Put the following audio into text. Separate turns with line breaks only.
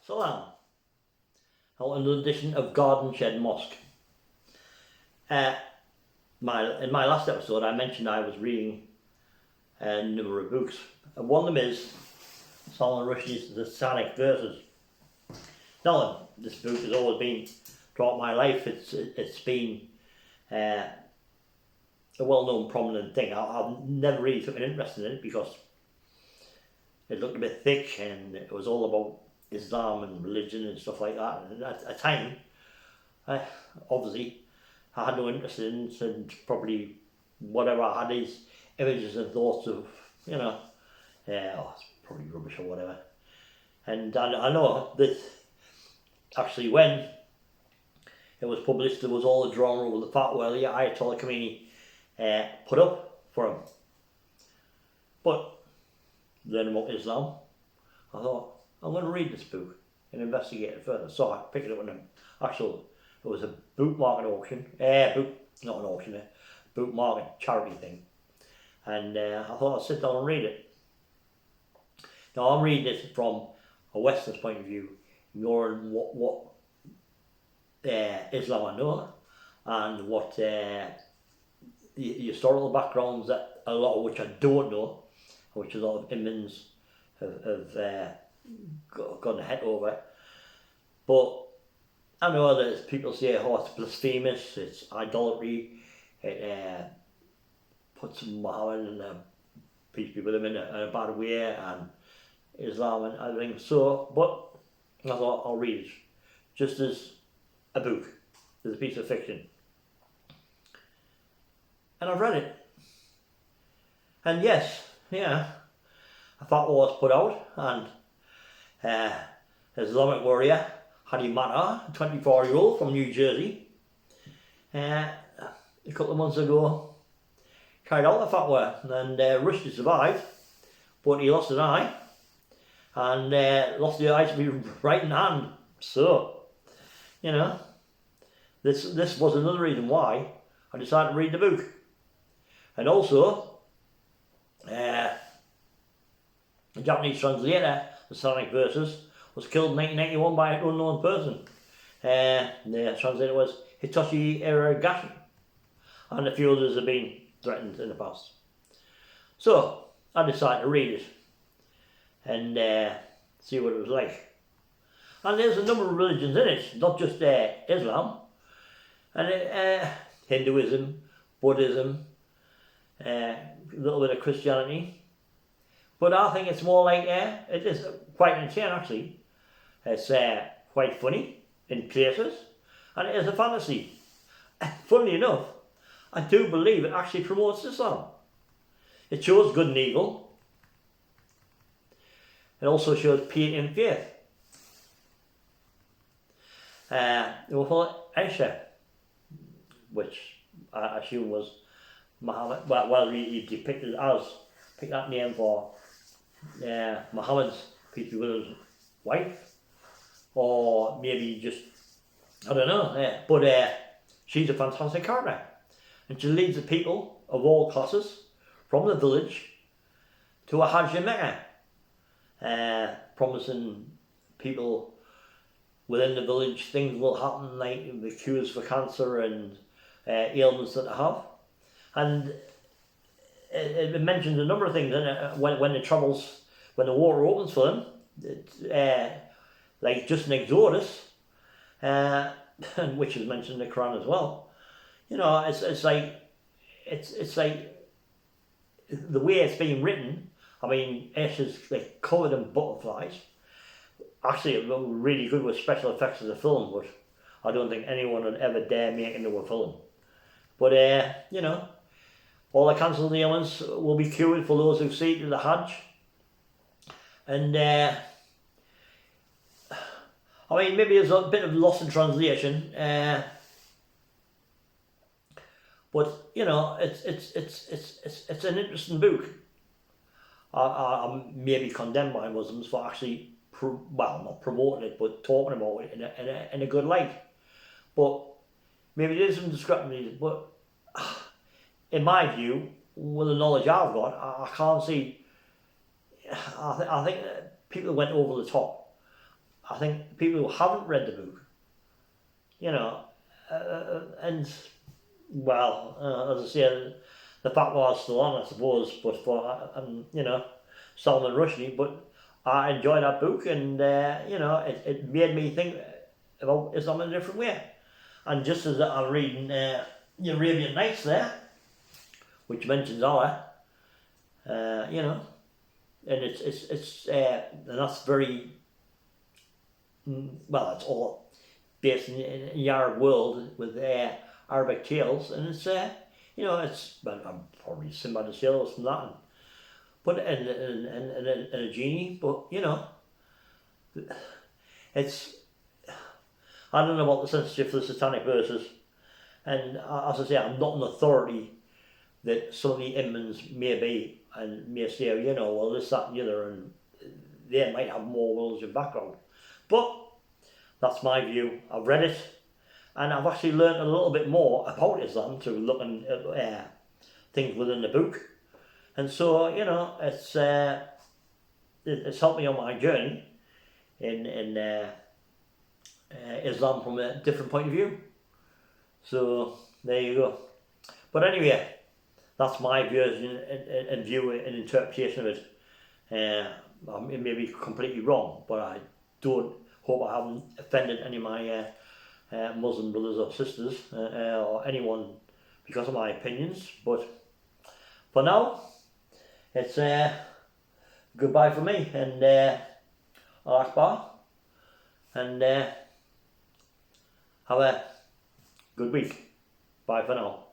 Salam. Another edition of Garden Shed Mosque. In my last episode, I mentioned I was reading a number of books, and one of them is Salman Rushdie's The Satanic Verses. Now, this book has always been throughout my life. It's been a well-known, prominent thing. I've never really took an interest in it because it looked a bit thick, and it was all about Islam and religion and stuff like that. And at a time, obviously, I had no interest in it, and probably whatever I had is images and thoughts of, it's probably rubbish or whatever. And I know that actually when it was published, there was all the drama over the fact where the Ayatollah Khomeini put up for him. But learning about Islam, I thought, I'm going to read this book and investigate it further. So I picked it up in it was a book market auction, not an auction, a book market charity thing. And I thought I'd sit down and read it. Now I'm reading this from a Western's point of view, more in what Islam I know, and what the historical backgrounds that a lot of which I don't know, which a lot of Indians have gone ahead over. But I know that people say, it's blasphemous, it's idolatry, it puts Muhammad and peace be with him in a bad way, and Islam and everything. So, but I thought I'll read it just as a book, as a piece of fiction. And I've read it. And yes, a fatwa was put out, and Islamic warrior Hadi Matta, a 24-year-old from New Jersey, a couple of months ago carried out the fatwa, and Rushdie survived, but he lost an eye, and lost the eye to be right in hand. So, this was another reason why I decided to read the book. And also, the Japanese translator, The Satanic Verses, was killed in 1991 by an unknown person. The translator was Hitoshi Iragashi, and a few others have been threatened in the past. So I decided to read it and see what it was like. And there's a number of religions in it, not just Islam, and Hinduism, Buddhism, a little bit of Christianity. But I think it's more like, it is quite entertaining actually. It's quite funny in places, and it is a fantasy. Funnily enough, I do believe it actually promotes Islam. It shows good and evil. It also shows piety and faith. We'll call it Aisha, which I assume was Muhammad. Well, he depicted as, picked that name for Muhammad's, peace be with his wife, or maybe just, I don't know, but she's a fantastic character, and she leads the people of all classes from the village to a Hajj in Mecca, promising people within the village things will happen, like the cures for cancer and ailments that they have. And it mentions a number of things in it when it travels, when the water opens for them. It's like just an Exodus, which is mentioned in the Quran as well. It's like the way it's being written. I mean, it's like covered in butterflies. Actually, it was really good with special effects as a film, but I don't think anyone would ever dare make it into a film. But all the cancer ailments will be cured for those who seek the Hajj. And I mean, maybe there's a bit of loss in translation, but it's an interesting book. I maybe condemned by Muslims for actually, not promoting it, but talking about it in a good light. But maybe there's some discrepancies. But in my view, with the knowledge I've got, I can't see. I think that people went over the top. I think people who haven't read the book, you know, and well, as I say, the fact was still on, I suppose, but for you know, Salman Rushdie, but I enjoyed that book, and you know, it made me think about Islam in a different way. And just as I'm reading the Arabian Nights there, which mentions Allah, you know, and it's and that's very well, it's all based in the Arab world with Arabic tales, and it's you know, it's I'm probably Sinbad the Sailor from that, and put it in a genie, but you know, it's I don't know about the censorship for the Satanic Verses, and as I say, I'm not an authority that some of the imams may be and may say, you know, well, this, that, and the other, and they might have more religious background, but that's my view. I've read it, and I've actually learned a little bit more about Islam through looking at things within the book, and so you know, it's helped me on my journey in Islam from a different point of view. So there you go. But anyway, that's my view and view and interpretation of it. It may be completely wrong, but I don't hope I haven't offended any of my Muslim brothers or sisters or anyone because of my opinions. But for now, it's goodbye for me, and Al Akbar, and have a good week. Bye for now.